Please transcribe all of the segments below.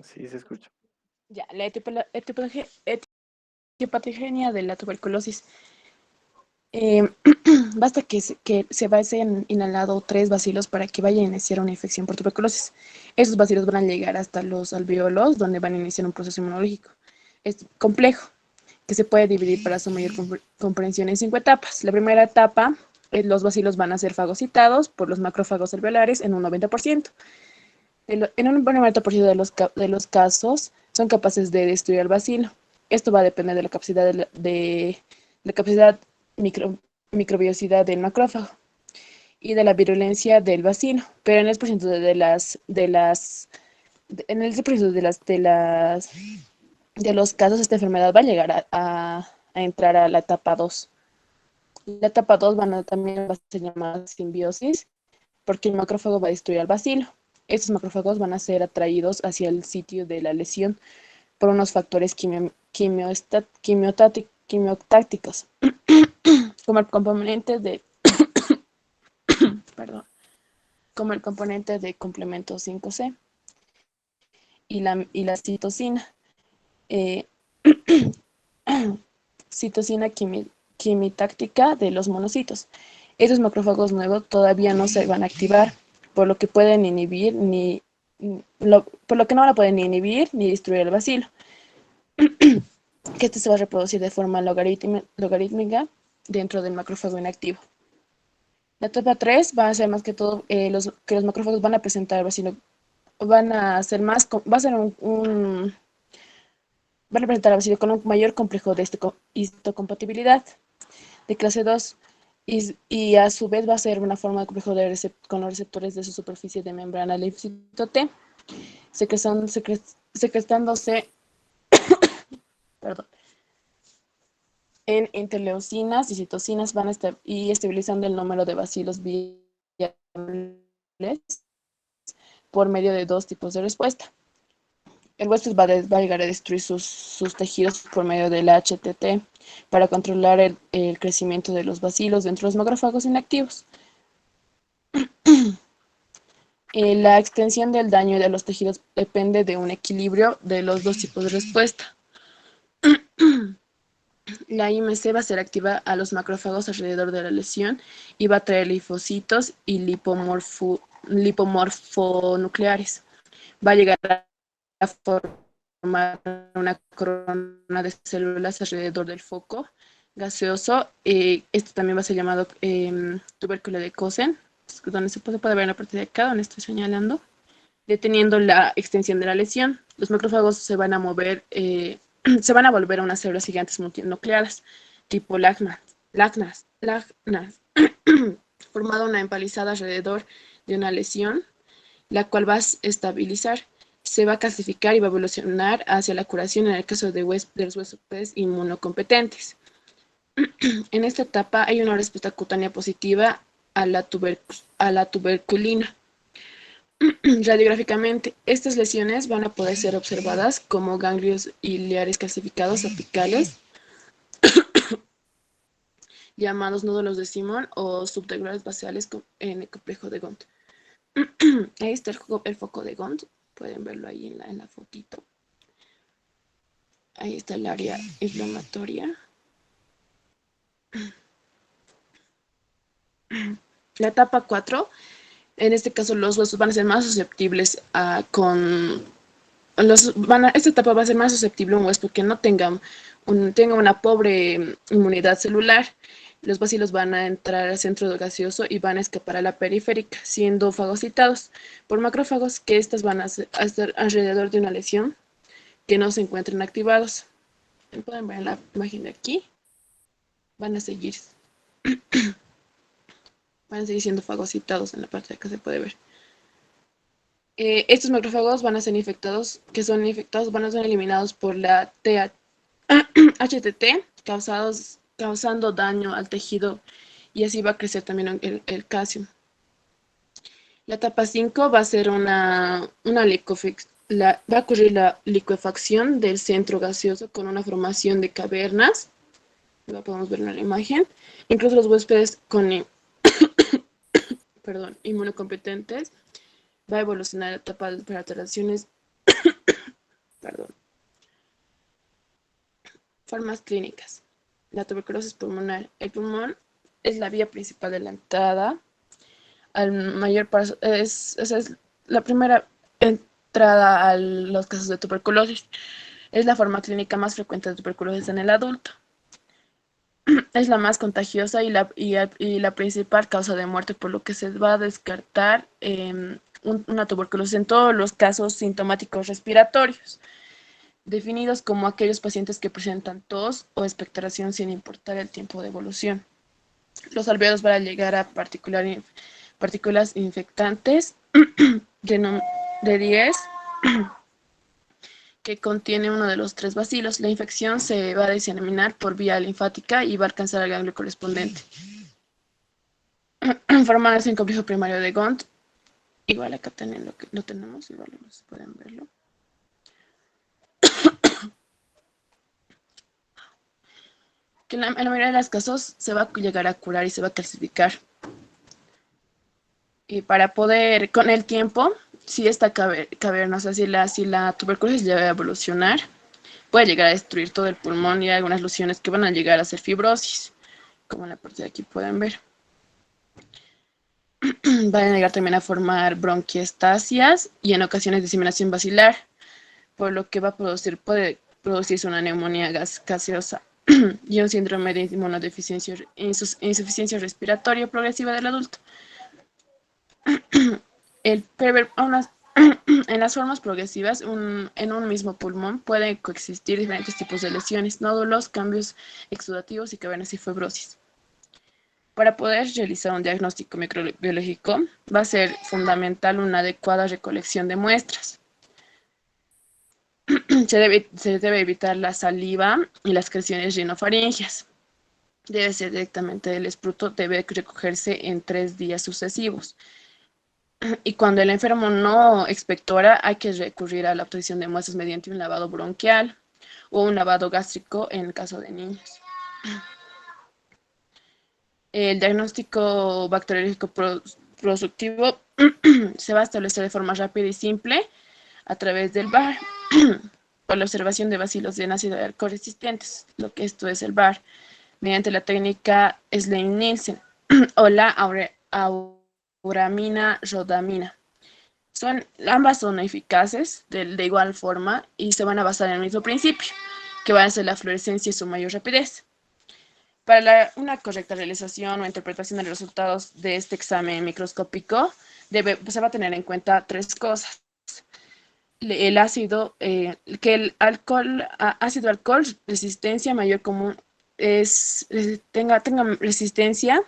Sí, se escucha. Ya, la etiopatogenia de la tuberculosis. Eh, basta que se vayan inhalado 3 bacilos para que vaya a iniciar una infección por tuberculosis. Esos bacilos van a llegar hasta los alvéolos, donde van a iniciar un proceso inmunológico. Es complejo, que se puede dividir para su mayor comprensión en 5 etapas. La primera etapa, los bacilos van a ser fagocitados por los macrófagos alveolares en un 90%. En un 90% de los casos son capaces de destruir el bacilo. Esto va a depender de la capacidad de la capacidad micro, microbiosidad del macrófago y de la virulencia del bacilo. Pero en el porcentaje en el porcentaje de los casos, esta enfermedad va a llegar a entrar a la etapa 2. La etapa 2 también va a ser llamada simbiosis, porque el macrófago va a destruir al bacilo. Estos macrófagos van a ser atraídos hacia el sitio de la lesión por unos factores quimiotácticos, como el componente de, perdón, como el componente de complemento 5C y la citosina. Eh, citosina quimitáctica de los monocitos. Esos macrófagos nuevos todavía no se van a activar, por lo que pueden inhibir por lo que no van a poder ni inhibir ni destruir el bacilo, que este se va a reproducir de forma logarítmica dentro del macrófago inactivo. La etapa 3 va a ser más que todo que los macrófagos van a presentar bacilo, van a ser más, va a ser van a presentar bacilo con un mayor complejo de histocompatibilidad de clase 2 y a su vez va a ser una forma de complejo con los receptores de su superficie de membrana linfocito T, secretándose, perdón, en interleucinas y citocinas van a estar y estabilizando el número de bacilos viables por medio de 2 tipos de respuesta. El huésped va a llegar a destruir sus tejidos por medio del HTT para controlar el crecimiento de los bacilos dentro de los macrófagos inactivos. La extensión del daño de los tejidos depende de un equilibrio de los 2 tipos de respuesta. La IMC va a ser activa a los macrófagos alrededor de la lesión y va a traer linfocitos y lipomorfonucleares. Va a llegar a formar una corona de células alrededor del foco gaseoso. Esto también va a ser llamado tubérculo de Cosen, donde se puede ver en la parte de acá, donde estoy señalando, deteniendo la extensión de la lesión. Los macrófagos se van a mover, se van a volver a unas células gigantes multinucleadas, tipo lagnas, formando una empalizada alrededor de una lesión, la cual va a estabilizar, se va a clasificar y va a evolucionar hacia la curación en el caso de los huéspedes inmunocompetentes. En esta etapa hay una respuesta cutánea positiva a la tuberculina. Radiográficamente, estas lesiones van a poder ser observadas como ganglios iliares calcificados apicales, llamados nódulos de Simon o subtegulares baseales en el complejo de Gont. Ahí está el foco de Gont, pueden verlo ahí en la fotito. Ahí está el área inflamatoria. La etapa 4, en este caso los huesos van a ser más susceptibles esta etapa va a ser más susceptible a un huésped que no tenga una pobre inmunidad celular. Los bacilos van a entrar al centro gaseoso y van a escapar a la periférica, siendo fagocitados por macrófagos, que estas van a estar alrededor de una lesión que no se encuentren activados. Pueden ver en la imagen de aquí, van a seguir, van a seguir siendo fagocitados en la parte de acá se puede ver. Estos macrófagos van a ser infectados, van a ser eliminados por la HTT, causando daño al tejido y así va a crecer también el calcio. La etapa 5 va a ser va a ocurrir la liquefacción del centro gaseoso con una formación de cavernas. Lo podemos ver en la imagen. Incluso los huéspedes con inmunocompetentes va a evolucionar a etapas para alteraciones Formas clínicas. La tuberculosis pulmonar. El pulmón es la vía principal de la entrada al mayor paso, es la primera entrada a los casos de tuberculosis. Es la forma clínica más frecuente de tuberculosis en el adulto. Es la más contagiosa y la principal causa de muerte, por lo que se va a descartar una tuberculosis en todos los casos sintomáticos respiratorios, definidos como aquellos pacientes que presentan tos o expectoración sin importar el tiempo de evolución. Los alveolos van a llegar a partículas infectantes de 10 que contiene uno de los tres bacilos. La infección se va a diseminar por vía linfática y va a alcanzar al ganglio correspondiente. Formándose en complejo primario de Gont. Igual acá lo tenemos, igual pueden verlo. Que en la mayoría de los casos se va a llegar a curar y se va a calcificar. Y para poder, con el tiempo, si esta caverna, o sea, si la tuberculosis llega a evolucionar, puede llegar a destruir todo el pulmón y hay algunas lesiones que van a llegar a ser fibrosis, como en la parte de aquí pueden ver. Van a llegar también a formar bronquiestasias y en ocasiones diseminación basilar, por lo que puede producirse una neumonía gaseosa y un síndrome de inmunodeficiencia, insuficiencia respiratoria progresiva del adulto. En las formas progresivas, en un mismo pulmón pueden coexistir diferentes tipos de lesiones, nódulos, cambios exudativos y cavernas y fibrosis. Para poder realizar un diagnóstico microbiológico, va a ser fundamental una adecuada recolección de muestras. Se debe evitar la saliva y las secreciones rinofaringias. Debe ser directamente del espruto, debe recogerse en 3 días sucesivos. Y cuando el enfermo no expectora, hay que recurrir a la obtención de muestras mediante un lavado bronquial o un lavado gástrico en el caso de niños. El diagnóstico bacteriológico productivo se va a establecer de forma rápida y simple a través del VAR por la observación de bacilos de ácido de alcohol resistentes, lo que esto es el VAR, mediante la técnica Sleim-Nielsen o la auramina rodamina. Ambas son eficaces de igual forma y se van a basar en el mismo principio, que va a ser la fluorescencia y su mayor rapidez. Para una correcta realización o interpretación de los resultados de este examen microscópico, se va a tener en cuenta 3 cosas. El ácido, que el ácido alcohol resistencia mayor común tenga resistencia,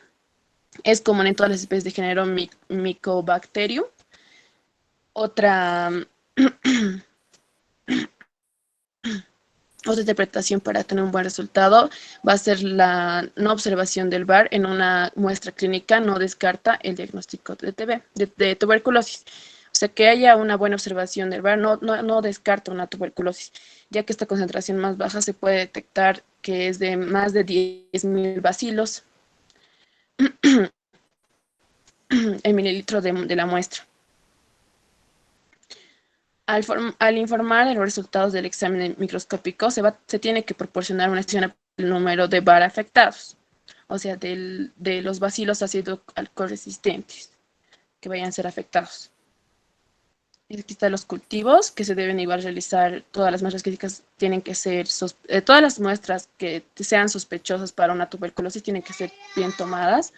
es común en todas las especies de género Mycobacterium. Otra interpretación para tener un buen resultado va a ser la no observación del VAR en una muestra clínica, no descarta el diagnóstico de tuberculosis. O sea, que haya una buena observación del VAR no descarta una tuberculosis, ya que esta concentración más baja se puede detectar que es de más de 10.000 bacilos en mililitro de la muestra. Al informar de los resultados del examen microscópico, se tiene que proporcionar una estimación del número de VAR afectados, o sea, de los bacilos ácido alcohol resistentes que vayan a ser afectados. Y aquí están los cultivos que se deben igual realizar. Todas las muestras clínicas tienen que ser, todas las muestras que sean sospechosas para una tuberculosis tienen que ser bien tomadas.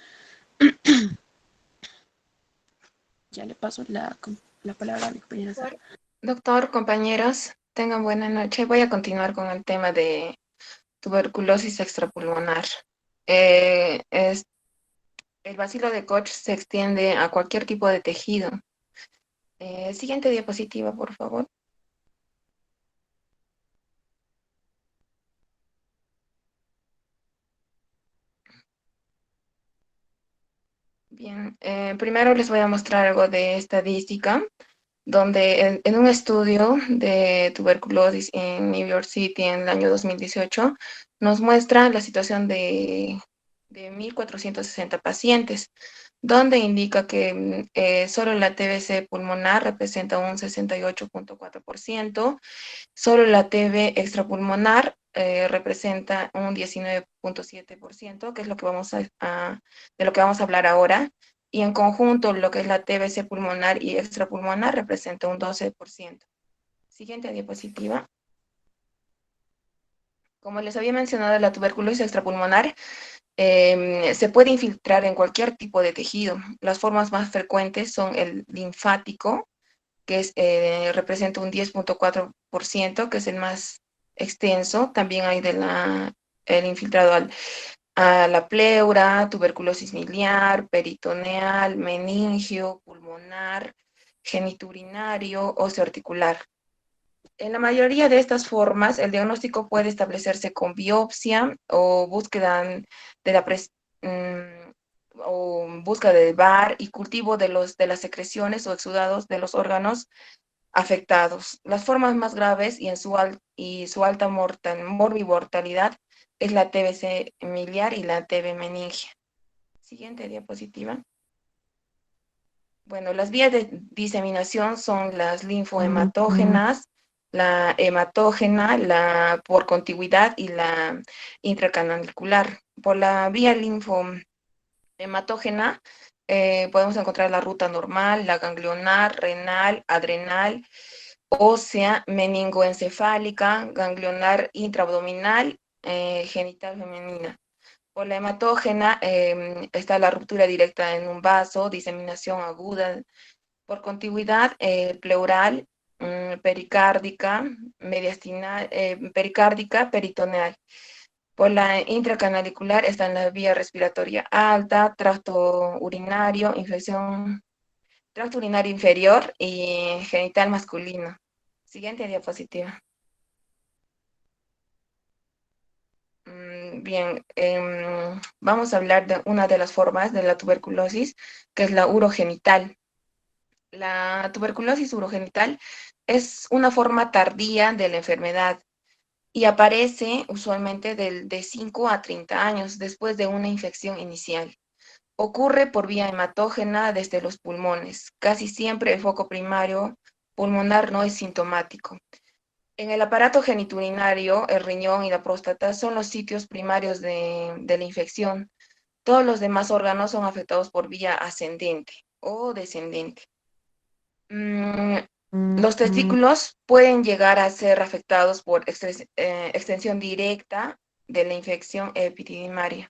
Ya le paso la palabra a mi compañera Sara. Doctor, compañeros, tengan buena noche. Voy a continuar con el tema de tuberculosis extrapulmonar. El bacilo de Koch se extiende a cualquier tipo de tejido. Siguiente diapositiva, por favor. Bien, primero les voy a mostrar algo de estadística, donde en un estudio de tuberculosis en New York City en el año 2018 nos muestra la situación de 1.460 pacientes, donde indica que solo la TBC pulmonar representa un 68.4%, solo la TB extrapulmonar representa un 19.7%, que es lo que de lo que vamos a hablar ahora, y en conjunto lo que es la TBC pulmonar y extrapulmonar representa un 12%. Siguiente diapositiva. Como les había mencionado, la tuberculosis extrapulmonar se puede infiltrar en cualquier tipo de tejido. Las formas más frecuentes son el linfático, que representa un 10.4%, que es el más extenso. También hay el infiltrado a la pleura, tuberculosis miliar, peritoneal, meningio, pulmonar, genitourinario, osteoarticular. En la mayoría de estas formas, el diagnóstico puede establecerse con biopsia o búsqueda de la mm, o búsqueda de VAR y cultivo de las secreciones o exudados de los órganos afectados. Las formas más graves y su alta morbimortalidad es la TBC miliar y la TB meningia. Siguiente diapositiva. Bueno, las vías de diseminación son las linfohematógenas, la hematógena, la por contigüidad y la intracanalicular. Por la vía linfohematógena podemos encontrar la ruta normal, la ganglionar, renal, adrenal, ósea, meningoencefálica, ganglionar intraabdominal, genital femenina. Por la hematógena está la ruptura directa en un vaso, diseminación aguda por contigüidad pleural, pericárdica, mediastinal, pericárdica, peritoneal. Por la intracanalicular está en la vía respiratoria alta, tracto urinario inferior y genital masculino. Siguiente diapositiva. Bien, vamos a hablar de una de las formas de la tuberculosis, que es la urogenital. La tuberculosis urogenital es una forma tardía de la enfermedad y aparece usualmente de 5 a 30 años después de una infección inicial. Ocurre por vía hematógena desde los pulmones. Casi siempre el foco primario pulmonar no es sintomático. En el aparato geniturinario, el riñón y la próstata son los sitios primarios de la infección. Todos los demás órganos son afectados por vía ascendente o descendente. Los testículos pueden llegar a ser afectados por extensión directa de la infección epididymaria.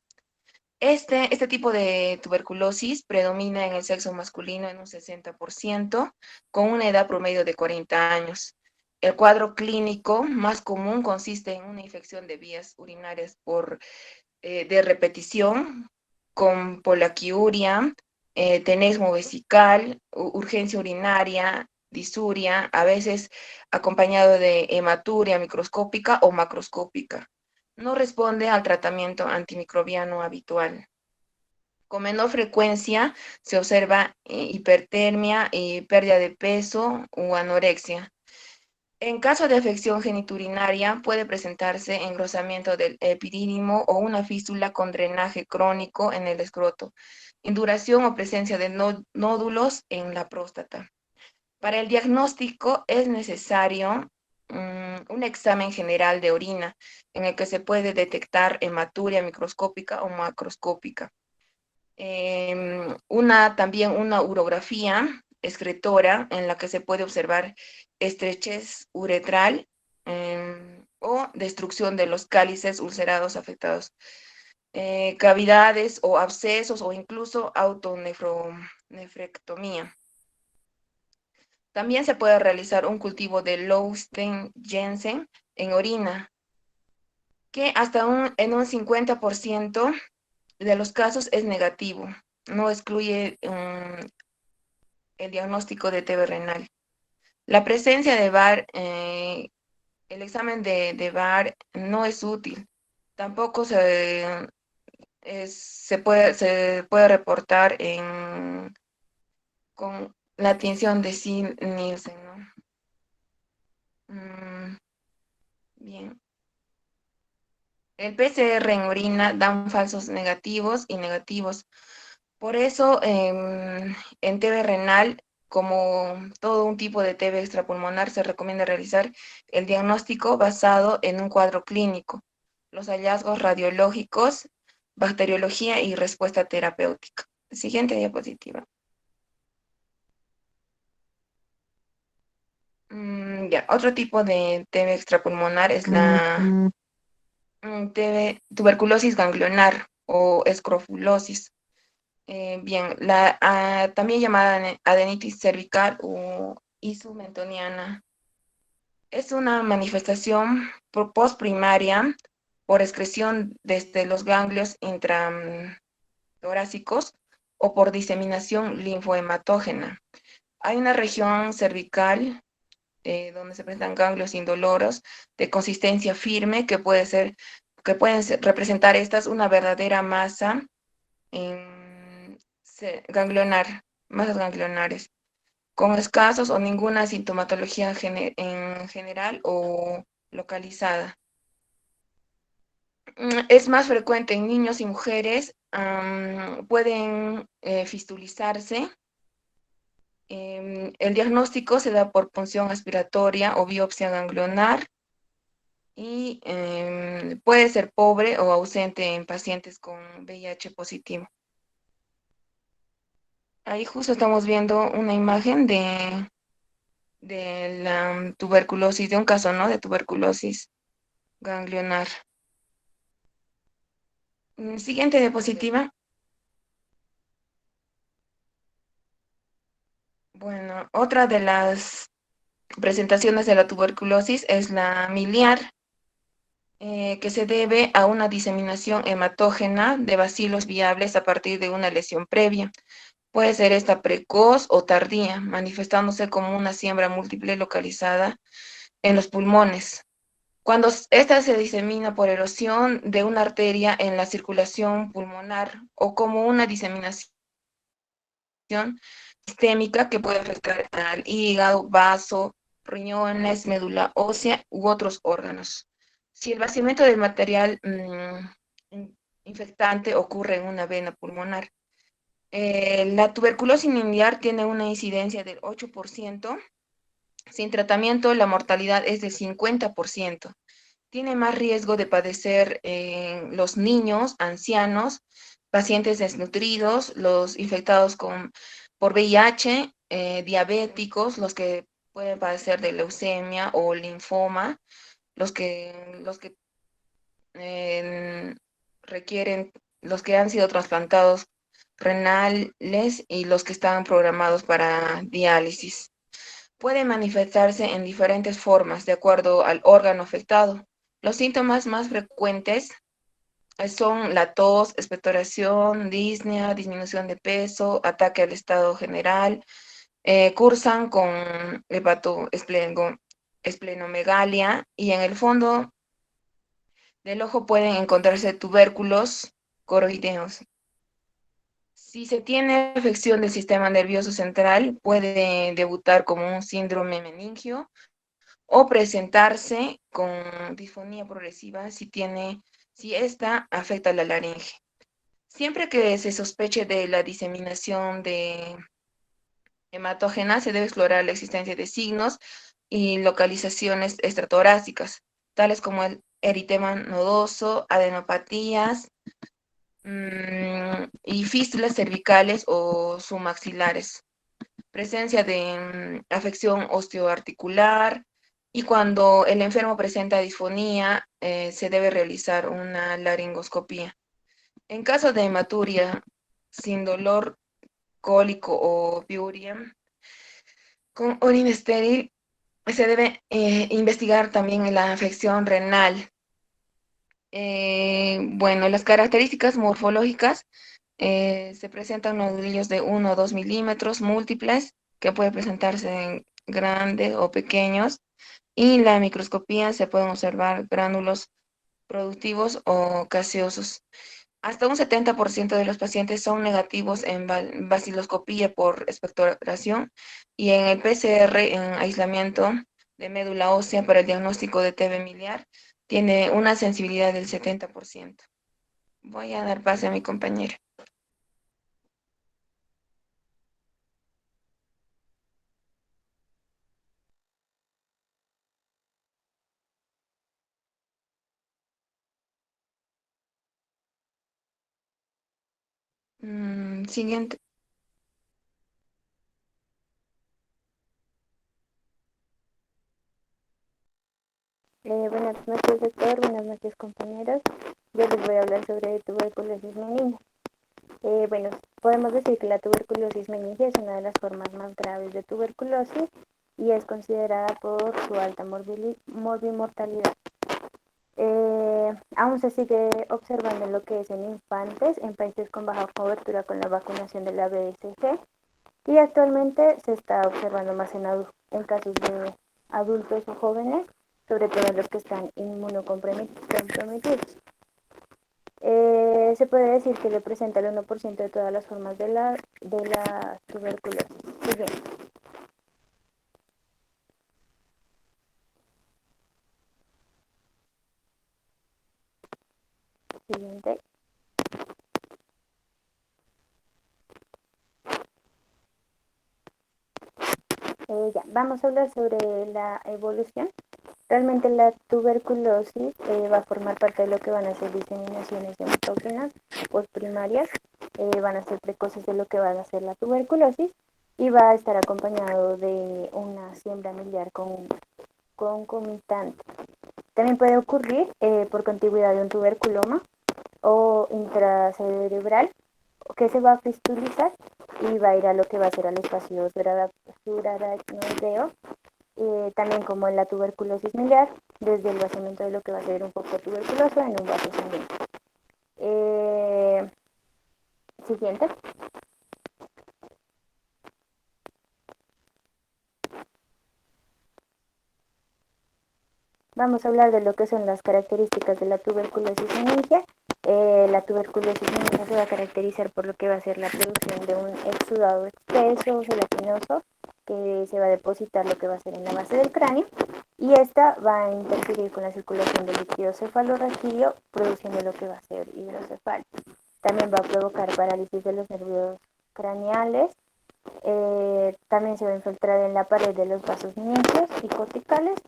Este tipo de tuberculosis predomina en el sexo masculino en un 60%, con una edad promedio de 40 años. El cuadro clínico más común consiste en una infección de vías urinarias de repetición, con poliaquiuria, tenesmo vesical, urgencia urinaria, disuria, a veces acompañado de hematuria microscópica o macroscópica. No responde al tratamiento antimicrobiano habitual. Con menor frecuencia se observa hipertermia, pérdida de peso o anorexia. En caso de afección geniturinaria, puede presentarse engrosamiento del epidídimo o una fístula con drenaje crónico en el escroto, induración o presencia de nódulos en la próstata. Para el diagnóstico es necesario un examen general de orina en el que se puede detectar hematuria microscópica o macroscópica. También una urografía excretora en la que se puede observar estrechez uretral o destrucción de los cálices ulcerados afectados, cavidades o abscesos o incluso autonefrectomía. También se puede realizar un cultivo de Lowstein-Jensen en orina, que en un 50% de los casos es negativo. No excluye el diagnóstico de TB renal. La presencia de VAR, el examen de VAR no es útil. Tampoco se puede reportar con la tinción de Nielsen, ¿no? Bien. El PCR en orina dan falsos negativos y negativos. Por eso, en TB renal como todo un tipo de TB extrapulmonar, se recomienda realizar el diagnóstico basado en un cuadro clínico, los hallazgos radiológicos, bacteriología y respuesta terapéutica. Siguiente diapositiva. Ya, otro tipo de TB extrapulmonar es la tuberculosis ganglionar o escrofulosis. Bien, también llamada adenitis cervical o issuementoniana. Es una manifestación postprimaria por excreción desde los ganglios intratorácicos o por diseminación linfohematógena. Hay una región cervical donde se presentan ganglios indoloros de consistencia firme que pueden representar estas una verdadera masa ganglionar, masas ganglionares, con escasos o ninguna sintomatología en general o localizada. Es más frecuente en niños y mujeres, pueden fistulizarse. El diagnóstico se da por punción aspiratoria o biopsia ganglionar y puede ser pobre o ausente en pacientes con VIH positivo. Ahí justo estamos viendo una imagen de la tuberculosis, de un caso, ¿no? De tuberculosis ganglionar. Siguiente diapositiva. Bueno, otra de las presentaciones de la tuberculosis es la miliar, que se debe a una diseminación hematógena de bacilos viables a partir de una lesión previa. Puede ser esta precoz o tardía, manifestándose como una siembra múltiple localizada en los pulmones. Cuando esta se disemina por erosión de una arteria en la circulación pulmonar o como una diseminación sistémica que puede afectar al hígado, vaso, riñones, médula ósea u otros órganos. Si el vaciamiento del material infectante ocurre en una vena pulmonar, la tuberculosis miliar tiene una incidencia del 8%. Sin tratamiento, la mortalidad es del 50%. Tiene más riesgo de padecer los niños, ancianos, pacientes desnutridos, los infectados por VIH, diabéticos, los que pueden padecer de leucemia o linfoma, los que eh, requieren, los que han sido trasplantados renales y los que están programados para diálisis. Puede manifestarse en diferentes formas de acuerdo al órgano afectado. Los síntomas más frecuentes son la tos, expectoración, disnea, disminución de peso, ataque al estado general, cursan con esplenomegalia y en el fondo del ojo pueden encontrarse tubérculos coroideos. Si se tiene afección del sistema nervioso central, puede debutar como un síndrome meningio o presentarse con disfonía progresiva si esta afecta la laringe. Siempre que se sospeche de la diseminación de hematógena, se debe explorar la existencia de signos y localizaciones extratorácicas, tales como el eritema nodoso, adenopatías y fístulas cervicales o submaxilares, presencia de afección osteoarticular, y cuando el enfermo presenta disfonía, se debe realizar una laringoscopía. En caso de hematuria sin dolor cólico o piuria, con orina estéril, se debe investigar también la afección renal. Bueno, las características morfológicas se presentan nodulillos de 1 o 2 milímetros múltiples que pueden presentarse en grandes o pequeños, y en la microscopía se pueden observar gránulos productivos o gaseosos. Hasta un 70% de los pacientes son negativos en vaciloscopía por expectoración y en el PCR en aislamiento de médula ósea para el diagnóstico de TB miliar tiene una sensibilidad del 70%. Voy a dar pase a mi compañera. Siguiente. Buenas noches, doctor. Buenas noches, compañeros. Yo les voy a hablar sobre tuberculosis meningia. Bueno, podemos decir que la tuberculosis meningia es una de las formas más graves de tuberculosis y es considerada por su alta morbimortalidad. Aún se sigue observando lo que es en infantes en países con baja cobertura con la vacunación de la BCG y actualmente se está observando más en casos de adultos o jóvenes, sobre todo los que están inmunocomprometidos. Se puede decir que representa el 1% de todas las formas de la tuberculosis. Siguiente. Siguiente. Ya, vamos a hablar sobre la evolución. Realmente la tuberculosis va a formar parte de lo que van a ser diseminaciones de hemotógenas postprimarias, van a ser precoces de lo que va a ser la tuberculosis y va a estar acompañado de una siembra miliar concomitante. También puede ocurrir por contigüidad de un tuberculoma o intracerebral que se va a fistulizar y va a ir a lo que va a ser al espacio subaracnoideo, también como en la tuberculosis miliar, desde el vaciamiento de lo que va a ser un foco tuberculoso en un vaso sanguíneo. Eh, Siguiente. Vamos a hablar de lo que son las características de la tuberculosis meningia. La tuberculosis meningia se va a caracterizar por lo que va a ser la producción de un exudado espeso, gelatinoso, que se va a depositar lo que va a ser en la base del cráneo y esta va a interferir con la circulación del líquido cefalorraquídeo, produciendo lo que va a ser hidrocefalia. También va a provocar parálisis de los nervios craneales. También se va a infiltrar en la pared de los vasos meningios y corticales,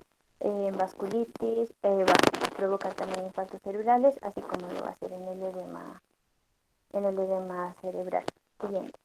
vasculitis, va a provocar también infartos cerebrales, así como lo va a hacer en el edema cerebral. Siguiente.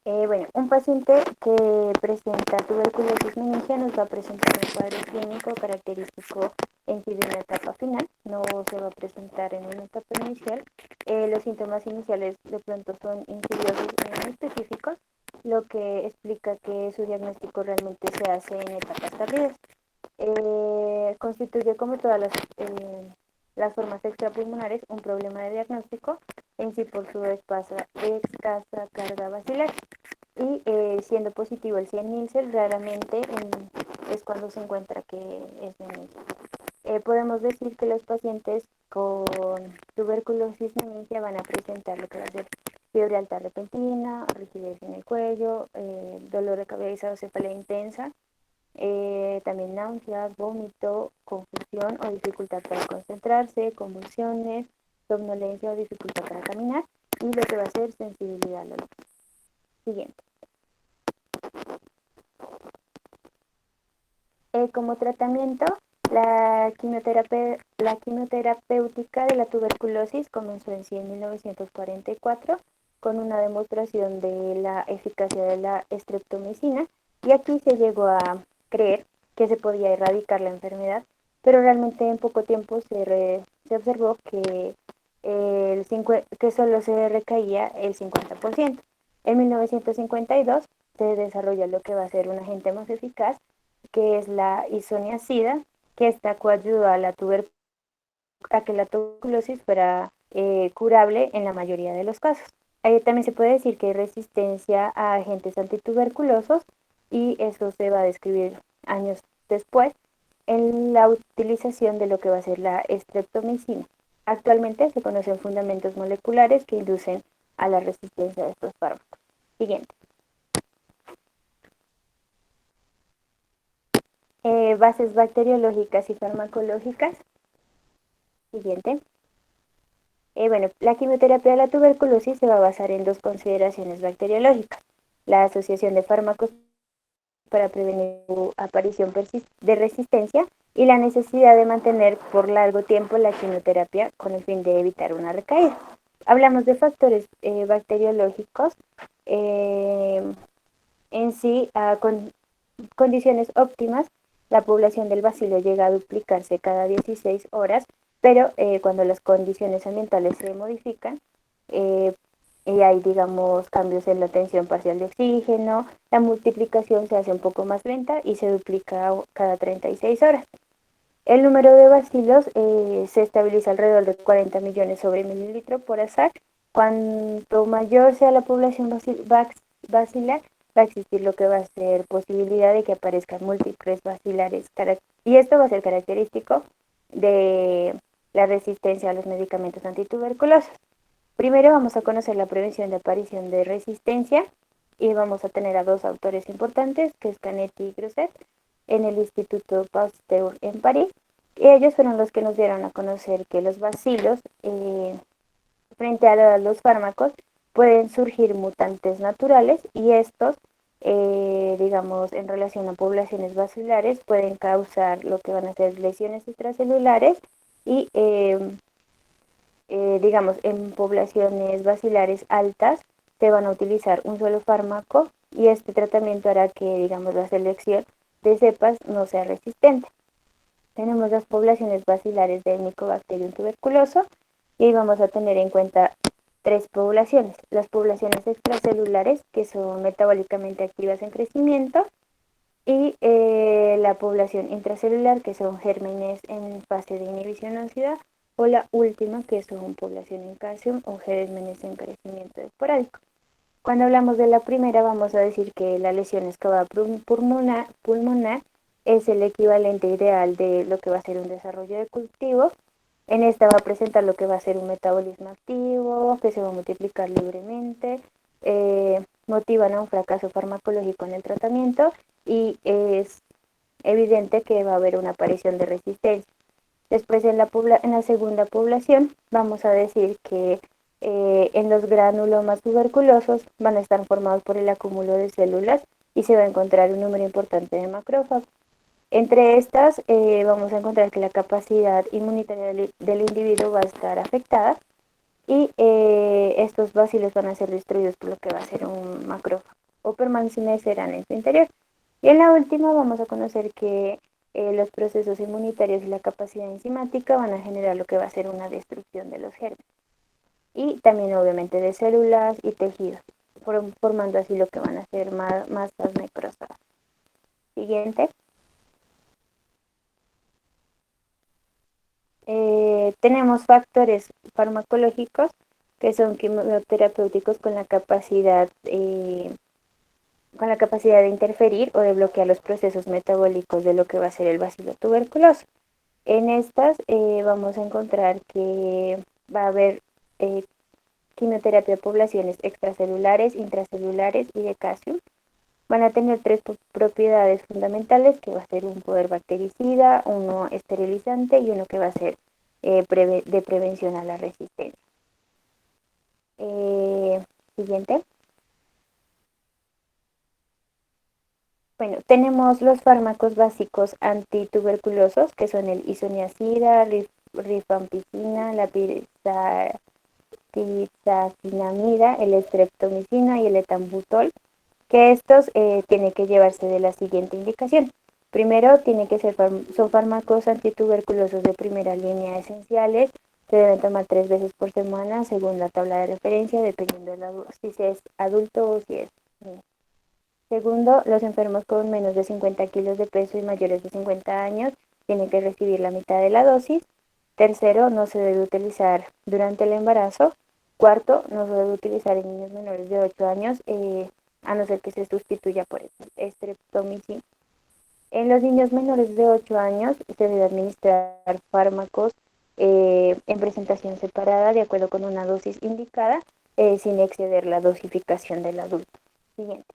Bueno, un paciente que presenta tuberculosis meningia nos va a presentar un cuadro clínico característico en sí de una etapa final, no se va a presentar en una etapa inicial. Los síntomas iniciales de pronto son insidiosos y no específicos, lo que explica que su diagnóstico realmente se hace en etapas tardías. Constituye como todas las formas extrapulmonares un problema de diagnóstico en sí por su escasa carga vacilar y siendo positivo el 100 Nielsen raramente es cuando se encuentra que es meningia. Podemos decir que los pacientes con tuberculosis meningia van a presentar lo que va a ser fiebre alta repentina, rigidez en el cuello, dolor de cabeza o cefalea intensa, también náuseas, vómito, confusión o dificultad para concentrarse, convulsiones, somnolencia o dificultad para caminar y lo que va a ser sensibilidad al olor. Siguiente. Como tratamiento, la quimioterapéutica de la tuberculosis comenzó en sí en 1944 con una demostración de la eficacia de la estreptomicina y aquí se llegó a creer que se podía erradicar la enfermedad, pero realmente en poco tiempo se observó que solo se recaía el 50%. En 1952 se desarrolla lo que va a ser un agente más eficaz que es la isoniazida, que esta coayuda a que la tuberculosis fuera curable en la mayoría de los casos. También se puede decir que hay resistencia a agentes antituberculosos y eso se va a describir años después en la utilización de lo que va a ser la estreptomicina. Actualmente se conocen fundamentos moleculares que inducen a la resistencia de estos fármacos. Siguiente. Bases bacteriológicas y farmacológicas. Siguiente. Bueno, la quimioterapia de la tuberculosis se va a basar en dos consideraciones bacteriológicas. La asociación de fármacos para prevenir su aparición de resistencia y la necesidad de mantener por largo tiempo la quimioterapia con el fin de evitar una recaída. Hablamos de factores bacteriológicos, en sí, con condiciones óptimas, la población del bacilo llega a duplicarse cada 16 horas, pero cuando las condiciones ambientales se modifican, eh, y hay, digamos, cambios en la tensión parcial de oxígeno, la multiplicación se hace un poco más lenta y se duplica cada 36 horas. El número de bacilos se estabiliza alrededor de 40 millones sobre mililitro por azar. Cuanto mayor sea la población bacilar, va a existir lo que va a ser posibilidad de que aparezcan múltiples bacilares. Y esto va a ser característico de la resistencia a los medicamentos antituberculosos. Primero vamos a conocer la prevención de aparición de resistencia y vamos a tener a dos autores importantes, que es Canetti y Groset, en el Instituto Pasteur en París. Y ellos fueron los que nos dieron a conocer que los bacilos, frente a los fármacos, pueden surgir mutantes naturales y estos, digamos, en relación a poblaciones bacilares, pueden causar lo que van a ser lesiones extracelulares y, digamos, en poblaciones bacilares altas se van a utilizar un solo fármaco y este tratamiento hará que, digamos, la selección de cepas no sea resistente. Tenemos las poblaciones bacilares del Mycobacterium tuberculoso y vamos a tener en cuenta tres poblaciones. Las poblaciones extracelulares, que son metabólicamente activas en crecimiento, y la población intracelular, que son gérmenes en fase de inhibición ósea, o la última, que son población en calcium o gérmenes en crecimiento esporádico. Cuando hablamos de la primera, vamos a decir que la lesión excavada pulmonar es el equivalente ideal de lo que va a ser un desarrollo de cultivo. En esta va a presentar lo que va a ser un metabolismo activo, que se va a multiplicar libremente, motivan a un fracaso farmacológico en el tratamiento y es evidente que va a haber una aparición de resistencia. Después en la segunda población vamos a decir que en los granulomas tuberculosos van a estar formados por el acúmulo de células y se va a encontrar un número importante de macrófagos. Entre estas vamos a encontrar que la capacidad inmunitaria del individuo va a estar afectada y estos bacilos van a ser destruidos por lo que va a ser un macrófago o permanecerán en su interior. Y en la última vamos a conocer que los procesos inmunitarios y la capacidad enzimática van a generar lo que va a ser una destrucción de los gérmenes y también obviamente de células y tejidos, formando así lo que van a ser masas necrosas. Siguiente. Tenemos factores farmacológicos que son quimioterapéuticos con la capacidad de interferir o de bloquear los procesos metabólicos de lo que va a ser el bacilo tuberculoso. En estas vamos a encontrar que va a haber eh, quimioterapia de poblaciones extracelulares, intracelulares y de calcio. Van a tener tres propiedades fundamentales, que va a ser un poder bactericida, uno esterilizante y uno que va a ser de prevención a la resistencia. Siguiente. Bueno, tenemos los fármacos básicos antituberculosos, que son el isoniazida, rifampicina, la pizacinamida, el streptomicina y el etambutol, que estos tienen que llevarse de la siguiente indicación. Primero, tiene que ser son fármacos antituberculosos de primera línea esenciales, se deben tomar 3 veces por semana según la tabla de referencia, dependiendo de si es adulto o si es niño. Segundo, los enfermos con menos de 50 kilos de peso y mayores de 50 años tienen que recibir la mitad de la dosis. Tercero, no se debe utilizar durante el embarazo. Cuarto, no se debe utilizar en niños menores de 8 años, a no ser que se sustituya por streptomicina. En los niños menores de 8 años se debe administrar fármacos en presentación separada de acuerdo con una dosis indicada, sin exceder la dosificación del adulto. Siguiente.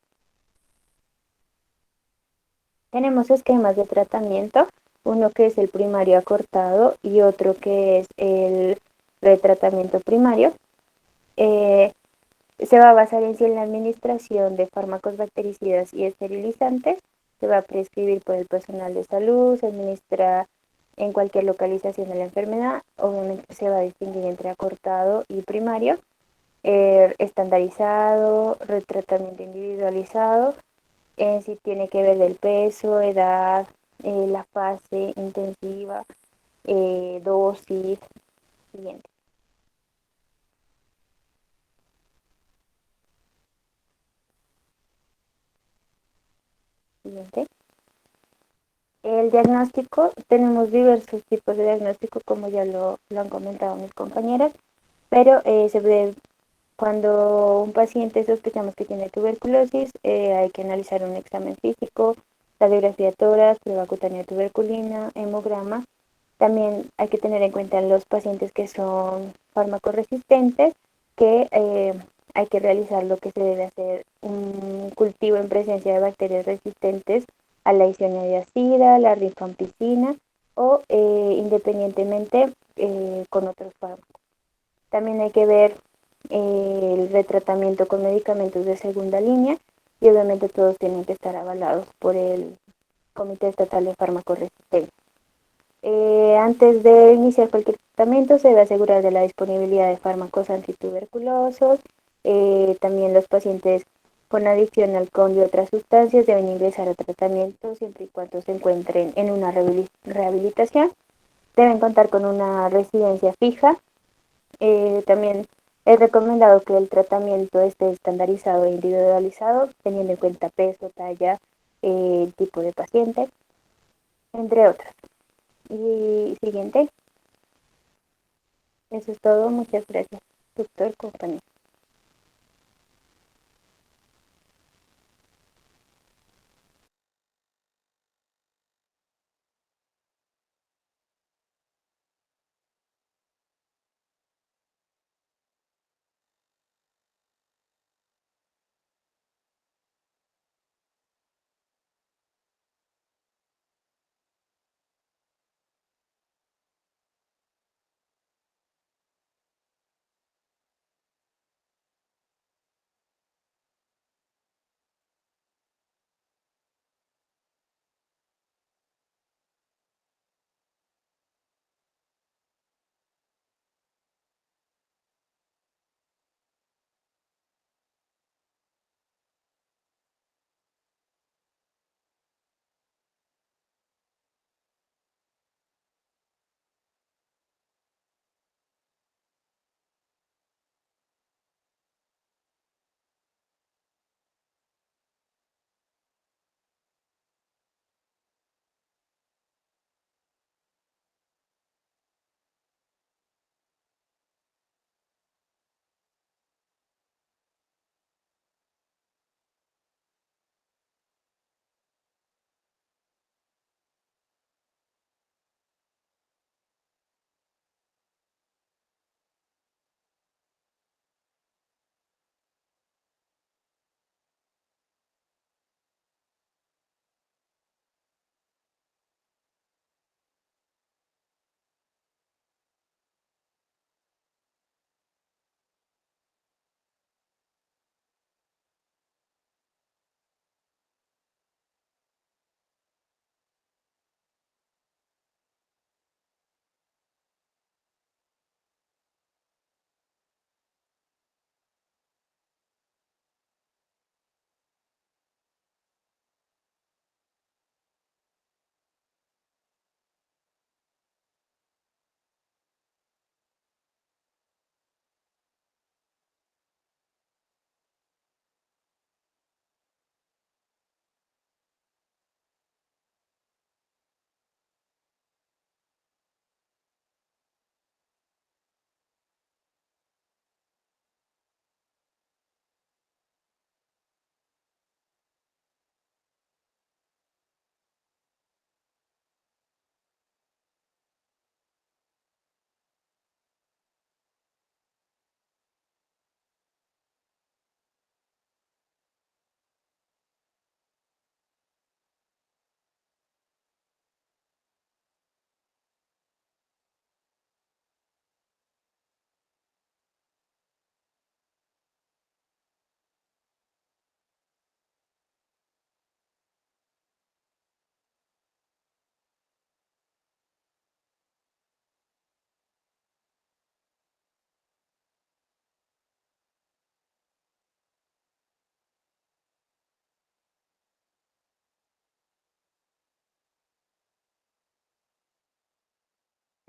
Tenemos esquemas de tratamiento, uno que es el primario acortado y otro que es el retratamiento primario. Se va a basar en sí en la administración de fármacos bactericidas y esterilizantes se va a prescribir por el personal de salud, se administra en cualquier localización de la enfermedad. Obviamente se va a distinguir entre acortado y primario, estandarizado, retratamiento individualizado, si tiene que ver del peso, edad, la fase intensiva, dosis. Siguiente. Siguiente. El diagnóstico, tenemos diversos tipos de diagnóstico, como ya lo han comentado mis compañeras, pero se ve cuando un paciente sospechamos que tiene tuberculosis, hay que analizar un examen físico, radiografía de tórax, prueba cutánea tuberculina, hemograma. También hay que tener en cuenta los pacientes que son fármacoresistentes, que hay que realizar lo que se debe hacer, un cultivo en presencia de bacterias resistentes a la isoniazida, la rifampicina o independientemente con otros fármacos. También hay que ver el retratamiento con medicamentos de segunda línea y obviamente todos tienen que estar avalados por el Comité Estatal de Farmacoresistencia. Antes de iniciar cualquier tratamiento se debe asegurar de la disponibilidad de fármacos antituberculosos. También los pacientes con adicción al alcohol y otras sustancias deben ingresar a tratamiento siempre y cuando se encuentren en una rehabilitación. Deben contar con una residencia fija. También es recomendado que el tratamiento esté estandarizado e individualizado, teniendo en cuenta peso, talla, tipo de paciente, entre otras. Y siguiente. Eso es todo. Muchas gracias, doctor, compañero.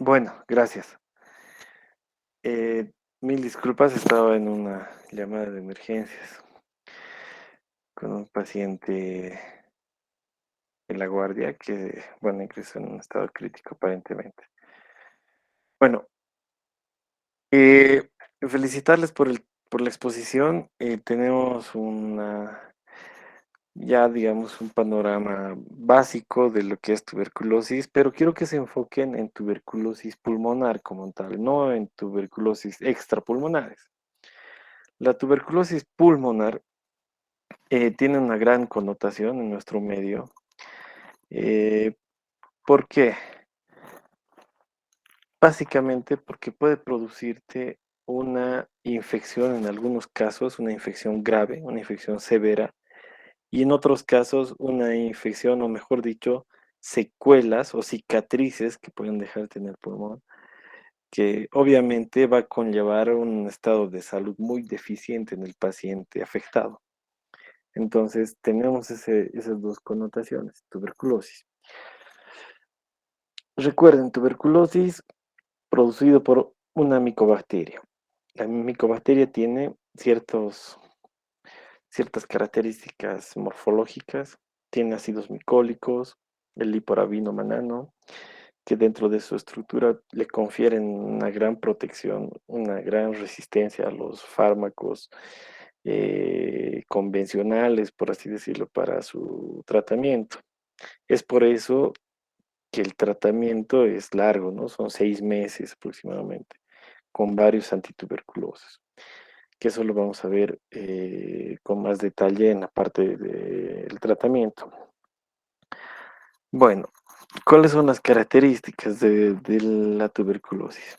Bueno, gracias. Eh, Mil disculpas, estaba en una llamada de emergencias con un paciente en la guardia que, bueno, ingresó en un estado crítico aparentemente. Bueno, felicitarles por la exposición. Tenemos ya digamos, un panorama básico de lo que es tuberculosis, pero quiero que se enfoquen en tuberculosis pulmonar como tal, no en tuberculosis extrapulmonares. La tuberculosis pulmonar tiene una gran connotación en nuestro medio. Eh, ¿Por qué? Básicamente porque puede producirte una infección en algunos casos, una infección grave, una infección severa, y en otros casos una infección, o mejor dicho, secuelas o cicatrices que pueden dejarte en el pulmón, que obviamente va a conllevar un estado de salud muy deficiente en el paciente afectado. Entonces tenemos esas dos connotaciones, tuberculosis. Recuerden, tuberculosis producido por una micobacteria. La micobacteria tiene ciertas características morfológicas, tiene ácidos micólicos, el liporabino manano, que dentro de su estructura le confieren una gran protección, una gran resistencia a los fármacos convencionales, por así decirlo, para su tratamiento. Es por eso que el tratamiento es largo, ¿no? Son 6 meses aproximadamente, con varios antituberculosos, que eso lo vamos a ver con más detalle en la parte del tratamiento. Bueno, ¿cuáles son las características de la tuberculosis?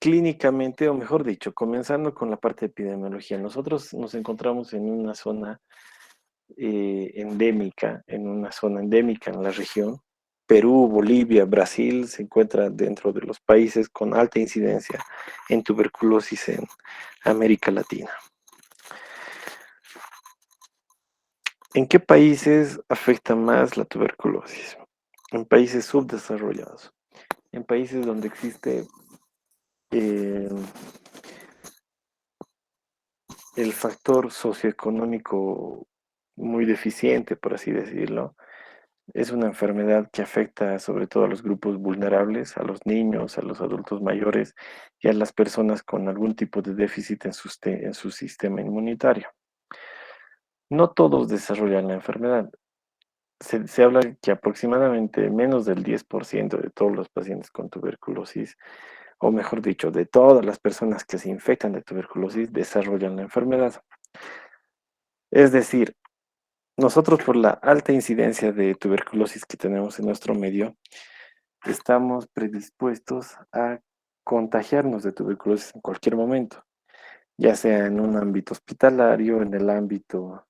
Clínicamente, o mejor dicho, comenzando con la parte de epidemiología, nosotros nos encontramos en una zona endémica, en la región. Perú, Bolivia, Brasil se encuentran dentro de los países con alta incidencia en tuberculosis en América Latina. ¿En qué países afecta más la tuberculosis? En países subdesarrollados, en países donde existe eh, el factor socioeconómico muy deficiente, por así decirlo. Es una enfermedad que afecta sobre todo a los grupos vulnerables, a los niños, a los adultos mayores y a las personas con algún tipo de déficit en su sistema inmunitario. No todos desarrollan la enfermedad. Se habla que aproximadamente menos del 10% de todos los pacientes con tuberculosis, o mejor dicho, de todas las personas que se infectan de tuberculosis, desarrollan la enfermedad. Es decir, nosotros por la alta incidencia de tuberculosis que tenemos en nuestro medio, estamos predispuestos a contagiarnos de tuberculosis en cualquier momento, ya sea en un ámbito hospitalario, en el ámbito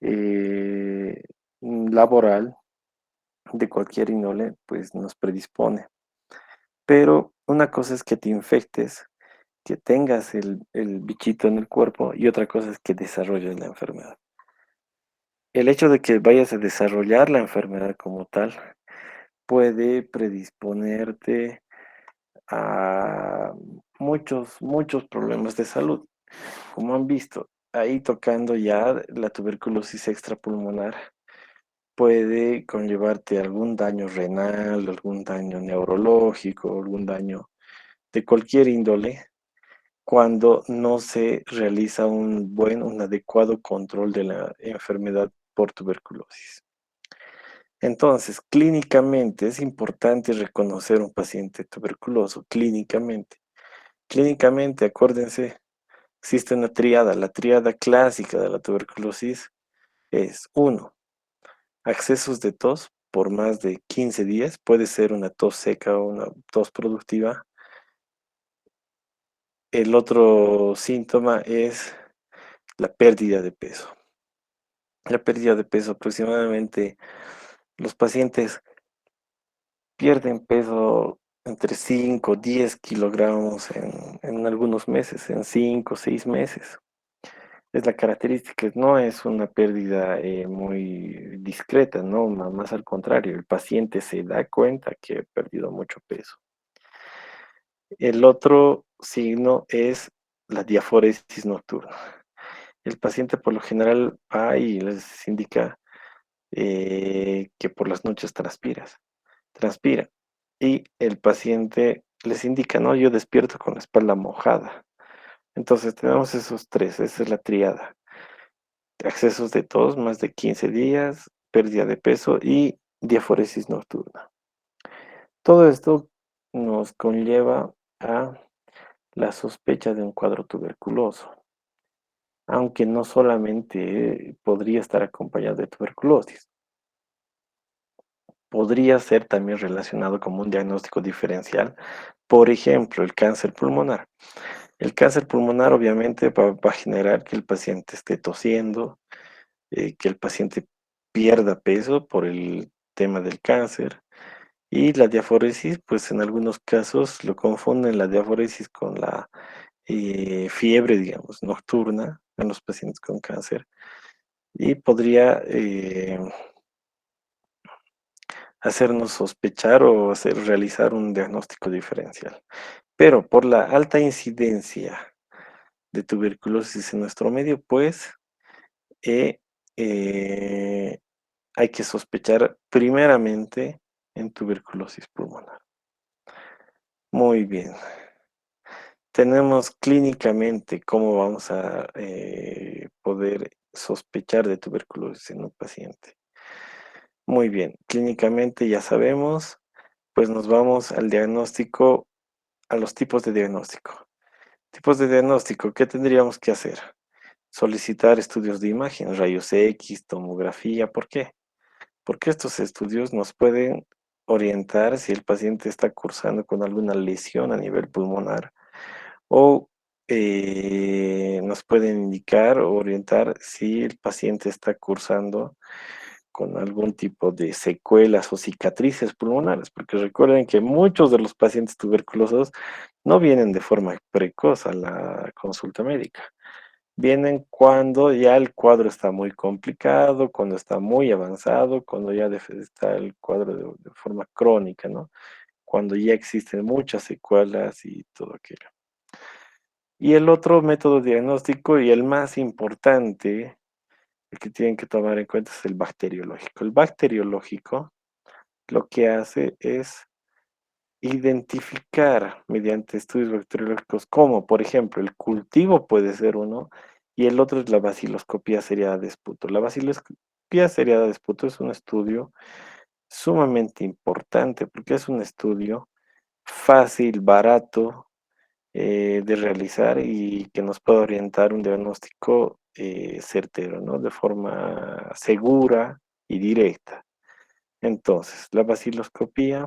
eh, laboral, de cualquier índole, pues nos predispone. Pero una cosa es que te infectes, que tengas el bichito en el cuerpo, y otra cosa es que desarrolles la enfermedad. El hecho de que vayas a desarrollar la enfermedad como tal puede predisponerte a muchos problemas de salud. Como han visto, ahí tocando ya la tuberculosis extrapulmonar, puede conllevarte algún daño renal, algún daño neurológico, algún daño de cualquier índole, cuando no se realiza un adecuado control de la enfermedad por tuberculosis. Entonces, clínicamente es importante reconocer un paciente tuberculoso, clínicamente. Clínicamente, acuérdense, existe una tríada. La tríada clásica de la tuberculosis es 1, accesos de tos por más de 15 días, puede ser una tos seca o una tos productiva. El otro síntoma es la pérdida de peso. La pérdida de peso, aproximadamente los pacientes pierden peso entre 5 10 kilogramos en algunos meses, en 5 o 6 meses. Es la característica, no es una pérdida muy discreta, no, más al contrario, el paciente se da cuenta que ha perdido mucho peso. El otro signo es la diaforesis nocturna. El paciente por lo general va y les indica que por las noches transpira. Y el paciente les indica, no, yo despierto con la espalda mojada. Entonces tenemos esos tres, esa es la triada. Accesos de tos más de 15 días, pérdida de peso y diaforesis nocturna. Todo esto nos conlleva a la sospecha de un cuadro tuberculoso, aunque no solamente podría estar acompañado de tuberculosis, podría ser también relacionado como un diagnóstico diferencial, por ejemplo, el cáncer pulmonar. El cáncer pulmonar obviamente va a generar que el paciente esté tosiendo, que el paciente pierda peso por el tema del cáncer. Y la diaforesis, pues en algunos casos lo confunden la diaforesis con la fiebre, digamos, nocturna en los pacientes con cáncer y podría hacernos sospechar o realizar un diagnóstico diferencial. Pero por la alta incidencia de tuberculosis en nuestro medio, pues eh, eh, hay que sospechar primeramente en tuberculosis pulmonar. Muy bien. Tenemos clínicamente cómo vamos a poder sospechar de tuberculosis en un paciente. Muy bien, clínicamente ya sabemos, pues nos vamos al diagnóstico, a los tipos de diagnóstico. Tipos de diagnóstico, ¿qué tendríamos que hacer? Solicitar estudios de imagen, rayos X, tomografía, ¿por qué? Porque estos estudios nos pueden orientar si el paciente está cursando con alguna lesión a nivel pulmonar o nos pueden indicar o orientar si el paciente está cursando con algún tipo de secuelas o cicatrices pulmonares, porque recuerden que muchos de los pacientes tuberculosos no vienen de forma precoz a la consulta médica. Vienen cuando ya el cuadro está muy complicado, cuando está muy avanzado, cuando ya está el cuadro de forma crónica, ¿no? Cuando ya existen muchas secuelas y todo aquello. Y el otro método diagnóstico y el más importante, el que tienen que tomar en cuenta es el bacteriológico. El bacteriológico lo que hace es identificar mediante estudios bacteriológicos como, por ejemplo, el cultivo puede ser uno y el otro es la baciloscopía seriada de esputo. La baciloscopía seriada de esputo es un estudio sumamente importante porque es un estudio fácil, barato, de realizar y que nos pueda orientar un diagnóstico certero, ¿no? De forma segura y directa. Entonces, la baciloscopía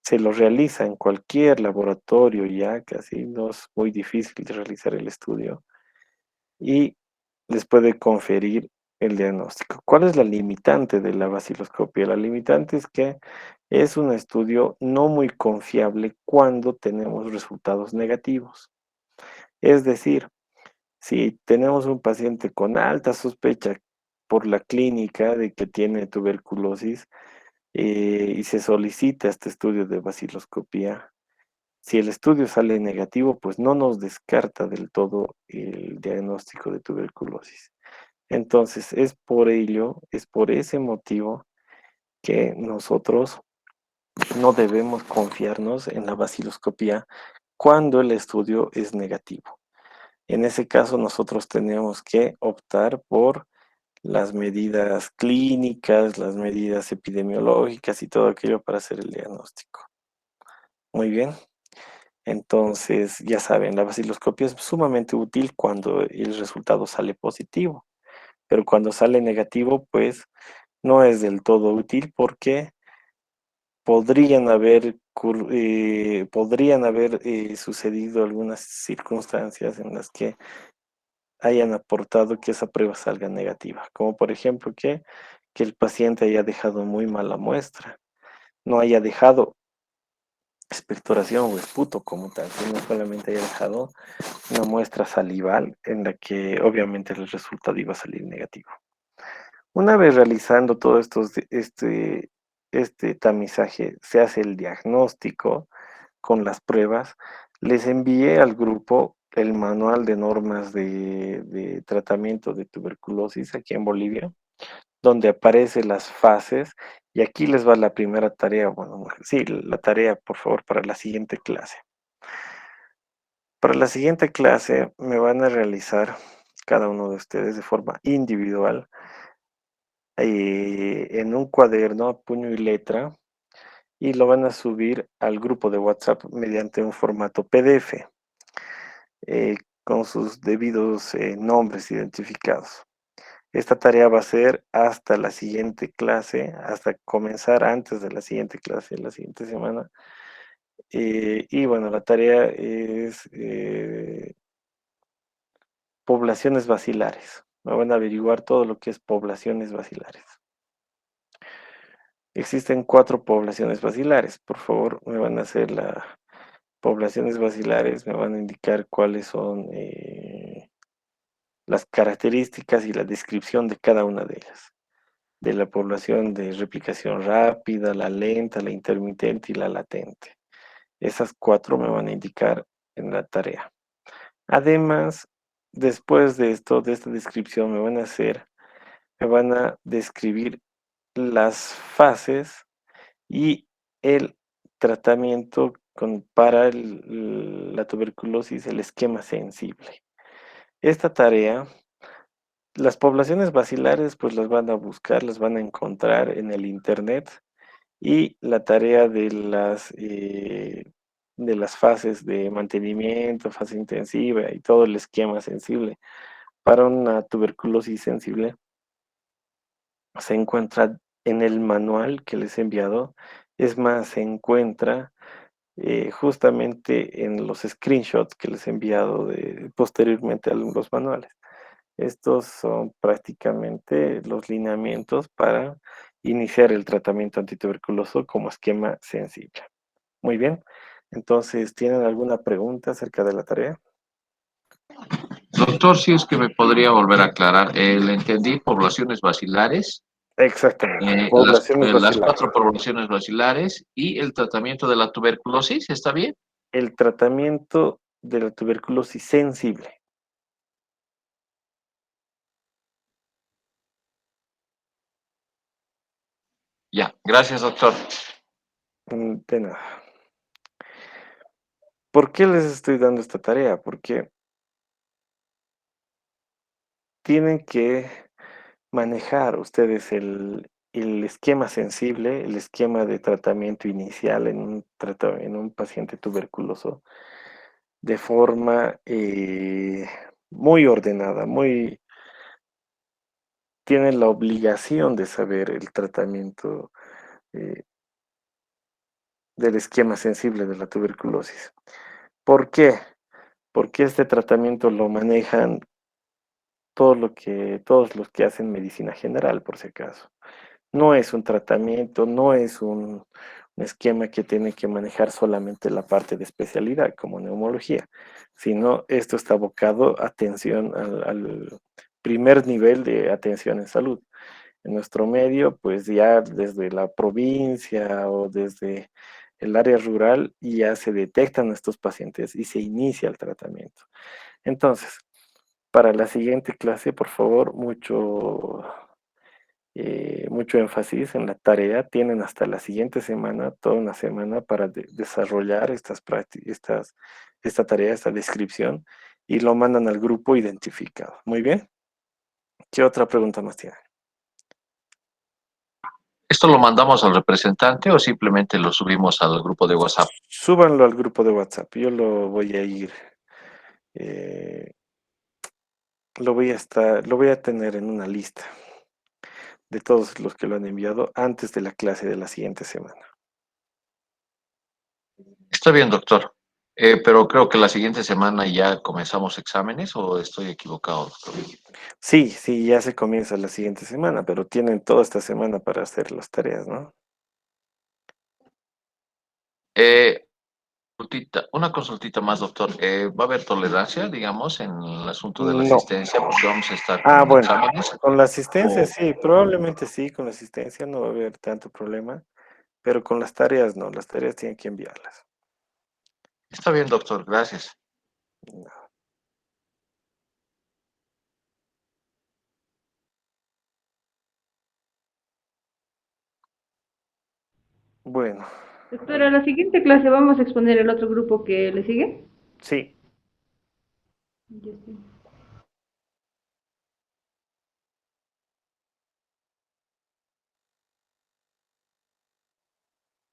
se lo realiza en cualquier laboratorio ya, casi no es muy difícil de realizar el estudio y les puede conferir el diagnóstico. ¿Cuál es la limitante de la baciloscopía? La limitante es que es un estudio no muy confiable cuando tenemos resultados negativos. Es decir, si tenemos un paciente con alta sospecha por la clínica de que tiene tuberculosis y se solicita este estudio de baciloscopía, si el estudio sale negativo, pues no nos descarta del todo el diagnóstico de tuberculosis. Entonces, es por ello, es por ese motivo que nosotros no debemos confiarnos en la baciloscopía cuando el estudio es negativo. En ese caso, nosotros tenemos que optar por las medidas clínicas, las medidas epidemiológicas y todo aquello para hacer el diagnóstico. Muy bien. Entonces, ya saben, la vaciloscopia es sumamente útil cuando el resultado sale positivo, pero cuando sale negativo, pues no es del todo útil porque podrían haber sucedido algunas circunstancias en las que hayan aportado que esa prueba salga negativa, como por ejemplo que el paciente haya dejado muy mala muestra, no haya dejado expectoración o esputo como tal, sino solamente haya dejado una muestra salival en la que obviamente el resultado iba a salir negativo. Una vez realizando todo este tamizaje, se hace el diagnóstico con las pruebas. Les envié al grupo el manual de normas de tratamiento de tuberculosis aquí en Bolivia, donde aparecen las fases. Y aquí les va la primera tarea, bueno, sí, la tarea, por favor, para la siguiente clase. Para la siguiente clase me van a realizar cada uno de ustedes de forma individual en un cuaderno a puño y letra y lo van a subir al grupo de WhatsApp mediante un formato PDF eh, con sus debidos nombres identificados. Esta tarea va a ser hasta la siguiente clase, hasta comenzar antes de la siguiente clase, la siguiente semana. Y bueno, la tarea es poblaciones bacilares. Me van a averiguar todo lo que es poblaciones bacilares. Existen 4 poblaciones bacilares. Por favor, me van a hacer las poblaciones bacilares, me van a indicar cuáles son las características y la descripción de cada una de ellas. De la población de replicación rápida, la lenta, la intermitente y la latente. Esas 4 me van a indicar en la tarea. Además, después de esto, de esta descripción, me van a describir las fases y el tratamiento para la tuberculosis, el esquema sensible. Esta tarea, las poblaciones bacilares, pues las van a buscar, las van a encontrar en el internet y la tarea de las fases de mantenimiento, fase intensiva y todo el esquema sensible para una tuberculosis sensible se encuentra en el manual que les he enviado. Es más, se encuentra justamente en los screenshots que les he enviado posteriormente a los manuales. Estos son prácticamente los lineamientos para iniciar el tratamiento antituberculoso como esquema sensible. Muy bien, entonces, ¿tienen alguna pregunta acerca de la tarea? Doctor, si es que me podría volver a aclarar, le entendí poblaciones bacilares, Exactamente, poblaciones las bacilares. 4 poblaciones bacilares y el tratamiento de la tuberculosis, ¿está bien? El tratamiento de la tuberculosis sensible. Ya, gracias, doctor. De nada. ¿Por qué les estoy dando esta tarea? Porque tienen que manejar ustedes el esquema sensible, el esquema de tratamiento inicial en un paciente tuberculoso de forma muy ordenada, tienen la obligación de saber el tratamiento eh, del esquema sensible de la tuberculosis. ¿Por qué? Porque este tratamiento lo manejan todos los que hacen medicina general, por si acaso. No es un tratamiento, no es un esquema que tiene que manejar solamente la parte de especialidad como neumología, sino esto está abocado a atención al primer nivel de atención en salud. En nuestro medio, pues ya desde la provincia o desde el área rural ya se detectan estos pacientes y se inicia el tratamiento. Entonces, para la siguiente clase, por favor, mucho énfasis en la tarea. Tienen hasta la siguiente semana, toda una semana para desarrollar esta tarea, esta descripción, y lo mandan al grupo identificado. Muy bien. ¿Qué otra pregunta más tienen? ¿Esto lo mandamos al representante o simplemente lo subimos al grupo de WhatsApp? Súbanlo al grupo de WhatsApp. Yo eh, lo voy a tener en una lista de todos los que lo han enviado antes de la clase de la siguiente semana. Está bien, doctor. Pero creo que la siguiente semana ya comenzamos exámenes o estoy equivocado, doctor. Sí, sí, ya se comienza la siguiente semana, pero tienen toda esta semana para hacer las tareas, ¿no? Una consultita más, doctor. ¿Va a haber tolerancia, digamos, en el asunto de la No. asistencia? Porque vamos a estar Ah, con bueno, exámenes. con la asistencia O sí, probablemente sí, con la asistencia no va a haber tanto problema, pero con las tareas no, las tareas tienen que enviarlas. está bien, doctor, gracias. Bueno, Doctora, la siguiente clase vamos a exponer el otro grupo que le sigue. sí, Ya está.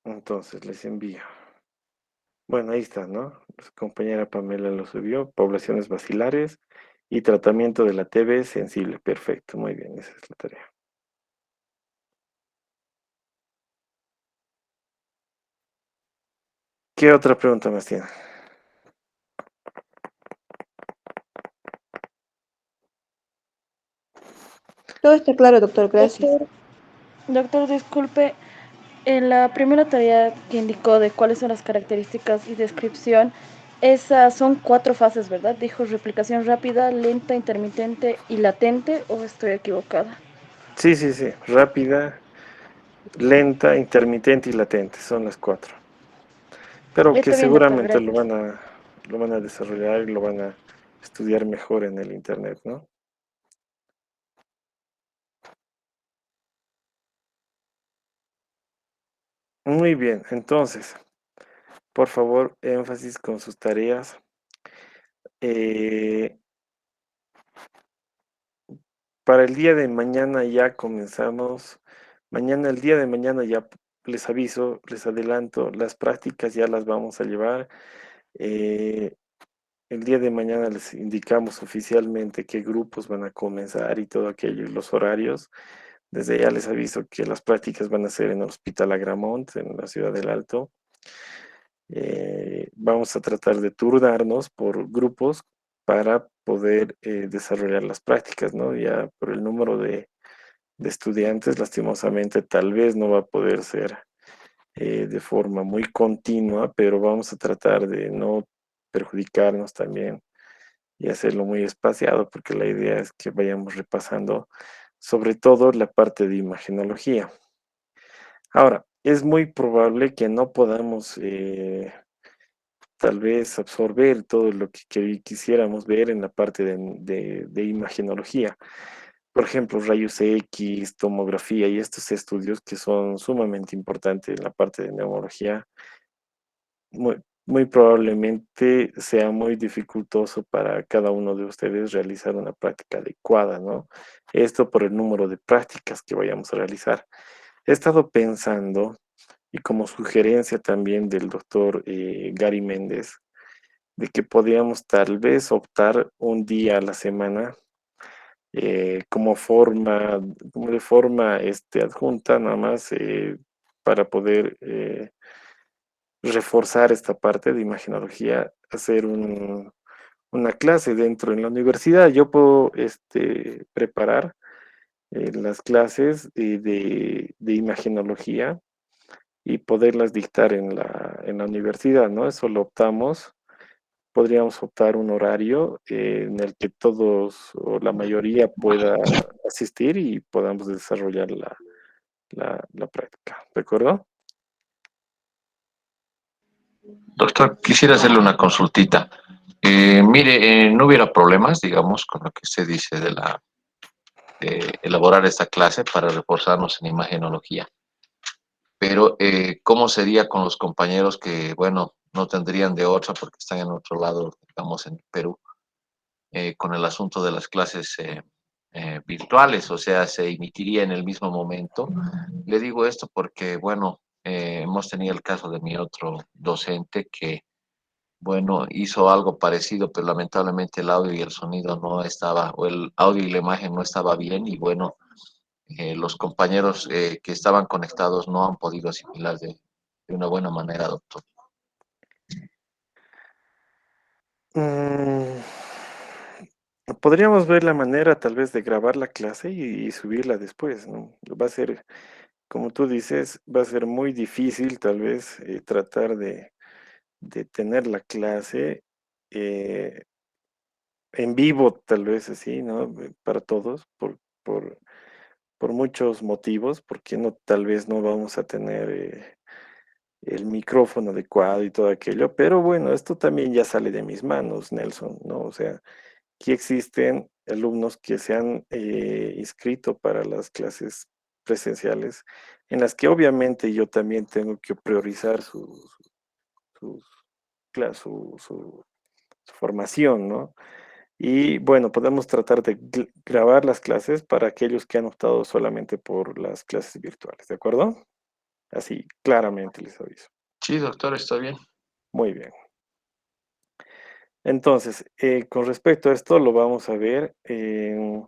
entonces les envío. Bueno, ahí está, ¿no? Su compañera Pamela lo subió, poblaciones bacilares y tratamiento de la TB sensible. Perfecto, muy bien, esa es la tarea. ¿Qué otra pregunta más tiene? Todo está claro, doctor, gracias. Doctor, disculpe, en la primera tarea que indicó de cuáles son las características y descripción, esas son 4 fases, ¿verdad? Dijo replicación rápida, lenta, intermitente y latente, ¿o estoy equivocada? Sí, sí, sí, rápida, lenta, intermitente y latente, son las cuatro. Pero que Está bien, doctor, seguramente gracias. lo van a desarrollar y lo van a estudiar mejor en el internet, ¿no? Muy bien, entonces, por favor, énfasis con sus tareas. Eh, para el día de mañana ya comenzamos. Mañana, el día de mañana ya les aviso, les adelanto, las prácticas ya las vamos a llevar. Eh, el día de mañana les indicamos oficialmente qué grupos van a comenzar y todo aquello, y los horarios. Desde ya les aviso que las prácticas van a ser en el Hospital Agramont, en la ciudad del Alto. Vamos a tratar de turnarnos por grupos para poder desarrollar las prácticas, ¿no? Ya por el número de estudiantes, lastimosamente, tal vez no va a poder ser de forma muy continua, pero vamos a tratar de no perjudicarnos también y hacerlo muy espaciado, porque la idea es que vayamos repasando sobre todo la parte de imagenología. Ahora, es muy probable que no podamos tal vez absorber todo lo que quisiéramos ver en la parte de imagenología. Por ejemplo, rayos X, tomografía y estos estudios que son sumamente importantes en la parte de neurología, muy probablemente sea muy dificultoso para cada uno de ustedes realizar una práctica adecuada, ¿no? Esto por el número de prácticas que vayamos a realizar. He estado pensando, y como sugerencia también del doctor Gary Méndez, de que podríamos tal vez optar un día a la semana como de forma adjunta, nada más para poder reforzar esta parte de imagenología, hacer una clase dentro en la universidad. Yo puedo preparar las clases de imagenología y poderlas dictar en la universidad, ¿no? Eso lo optamos. Podríamos optar un horario en el que todos o la mayoría pueda asistir y podamos desarrollar la práctica. ¿De acuerdo? Doctor, quisiera hacerle una consultita. Mire, no hubiera problemas, digamos, con lo que usted dice de elaborar esta clase para reforzarnos en imagenología. Pero, ¿cómo sería con los compañeros que, bueno, no tendrían de otra porque están en otro lado, digamos, en Perú, con el asunto de las clases virtuales? O sea, se emitiría en el mismo momento. Le digo esto porque, bueno, hemos tenido el caso de mi otro docente que, bueno, hizo algo parecido, pero lamentablemente el audio y el sonido no estaba, o el audio y la imagen no estaba bien, y bueno, los compañeros que estaban conectados no han podido asimilar de una buena manera, doctor. Mm, podríamos ver la manera tal vez de grabar la clase y subirla después, ¿no? Va a ser, como tú dices, va a ser muy difícil tal vez tratar de tener la clase eh, en vivo, tal vez así, ¿no? Para todos, por muchos motivos, porque no, tal vez no vamos a tener el micrófono adecuado y todo aquello, pero bueno, esto también ya sale de mis manos, Nelson, ¿no? O sea, aquí existen alumnos que se han inscrito para las clases presenciales, en las que obviamente yo también tengo que priorizar su, su formación, ¿no? Y bueno, podemos tratar de grabar las clases para aquellos que han optado solamente por las clases virtuales, ¿de acuerdo? Así, claramente les aviso. Sí, doctor, está bien. Muy bien. Entonces, con respecto a esto, lo vamos a ver en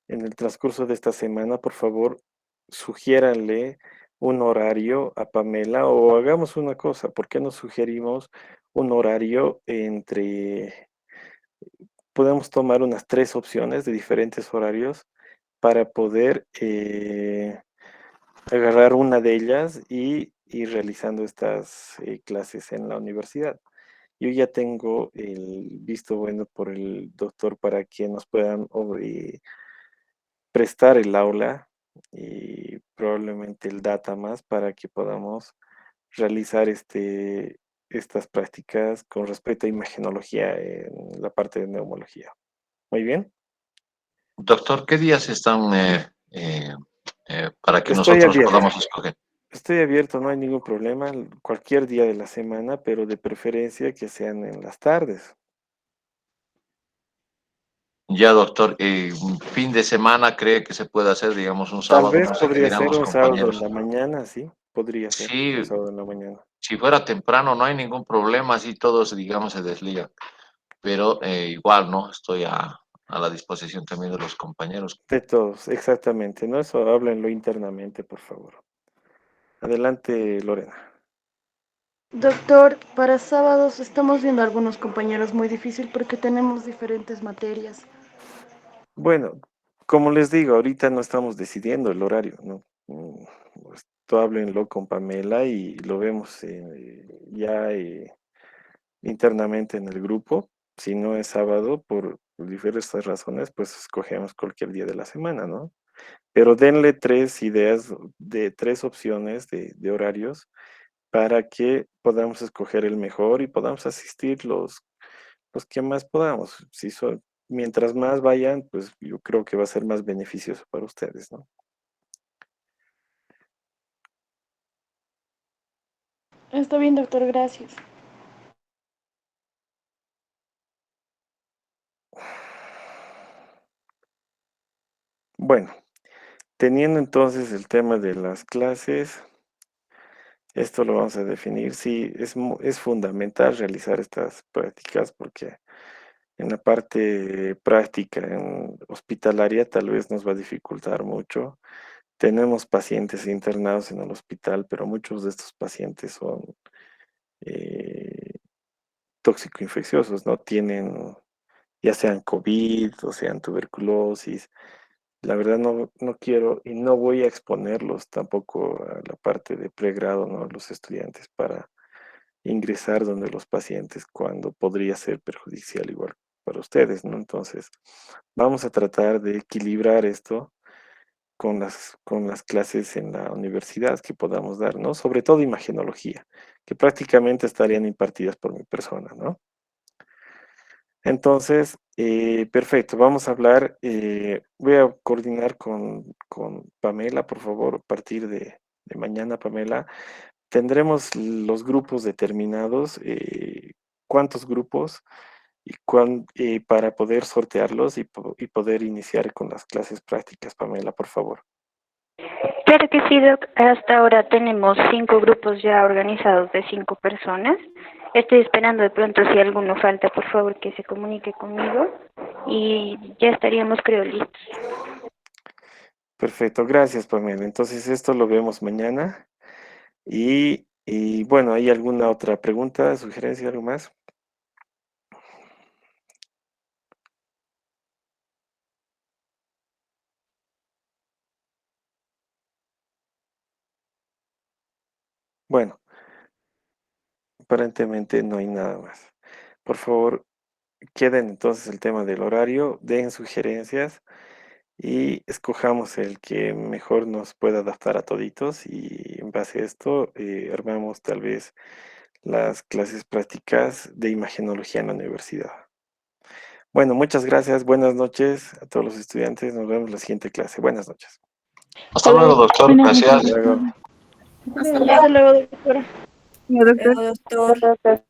el transcurso de esta semana. Por favor, sugiéranle un horario a Pamela o hagamos una cosa. ¿Por qué no sugerimos un horario entre, podemos tomar unas 3 opciones de diferentes horarios para poder agarrar una de ellas y ir realizando estas clases en la universidad? Yo ya tengo el visto bueno por el doctor para que nos puedan prestar el aula y probablemente el data más para que podamos realizar estas prácticas con respecto a imagenología en la parte de neumología. Muy bien. Doctor, ¿qué días están para que Estoy nosotros abierto. podamos escoger? Estoy abierto, no hay ningún problema, cualquier día de la semana, pero de preferencia que sean en las tardes. Ya, doctor, un fin de semana cree que se puede hacer, digamos, un Tal sábado, vez no sé qué podría dirán ser los un sábado en compañeros. la mañana, sí, podría ser un Sí, sábado en la mañana. si fuera temprano no hay ningún problema, así todos, digamos, se desligan. Pero igual, ¿no? Estoy a la disposición también de los compañeros. De todos, exactamente, ¿no? Eso háblenlo internamente, por favor. Adelante, Lorena. Doctor, para sábados estamos viendo a algunos compañeros muy difícil porque tenemos diferentes materias. Bueno, como les digo, ahorita no estamos decidiendo el horario, ¿no? Esto háblenlo con Pamela y lo vemos ya internamente en el grupo. Si no es sábado, por diversas razones, pues escogemos cualquier día de la semana, ¿no? Pero denle 3 ideas de 3 opciones de horarios para que podamos escoger el mejor y podamos asistir los que más podamos. Si son, mientras más vayan, pues yo creo que va a ser más beneficioso para ustedes, ¿no? Está bien, doctor, gracias. Bueno, teniendo entonces el tema de las clases, esto lo vamos a definir. Sí, es fundamental realizar estas prácticas porque en la parte práctica, en hospitalaria, tal vez nos va a dificultar mucho. Tenemos pacientes internados en el hospital, pero muchos de estos pacientes son eh, tóxico-infecciosos, ¿no? Tienen ya sean COVID o sean tuberculosis. La verdad no quiero y no voy a exponerlos tampoco a la parte de pregrado, ¿no? Los estudiantes para ingresar donde los pacientes cuando podría ser perjudicial igual para ustedes, ¿no? Entonces, vamos a tratar de equilibrar esto con las clases en la universidad que podamos dar, ¿no? Sobre todo imagenología, que prácticamente estarían impartidas por mi persona, ¿no? Entonces, perfecto, vamos a hablar, voy a coordinar con Pamela, por favor, a partir de mañana, Pamela. Tendremos los grupos determinados, cuántos grupos para poder sortearlos y poder iniciar con las clases prácticas, Pamela, por favor. Claro que sí, Doc. Hasta ahora tenemos 5 grupos ya organizados de 5 personas. Estoy esperando de pronto si alguno falta, por favor, que se comunique conmigo y ya estaríamos, creo, listos. Perfecto, gracias, Pamela. Entonces, esto lo vemos mañana. Y bueno, ¿hay alguna otra pregunta, sugerencia, algo más? Bueno, Aparentemente no hay nada más. Por favor, queden entonces el tema del horario, den sugerencias y escojamos el que mejor nos pueda adaptar a toditos y en base a esto armamos tal vez las clases prácticas de imagenología en la universidad. Bueno, muchas gracias, buenas noches a todos los estudiantes, nos vemos en la siguiente clase. Buenas noches. Hasta luego, doctor. Buenas Gracias. noches. Hasta luego. Hasta luego. Hasta luego, doctora. Señor doctor. Doctor.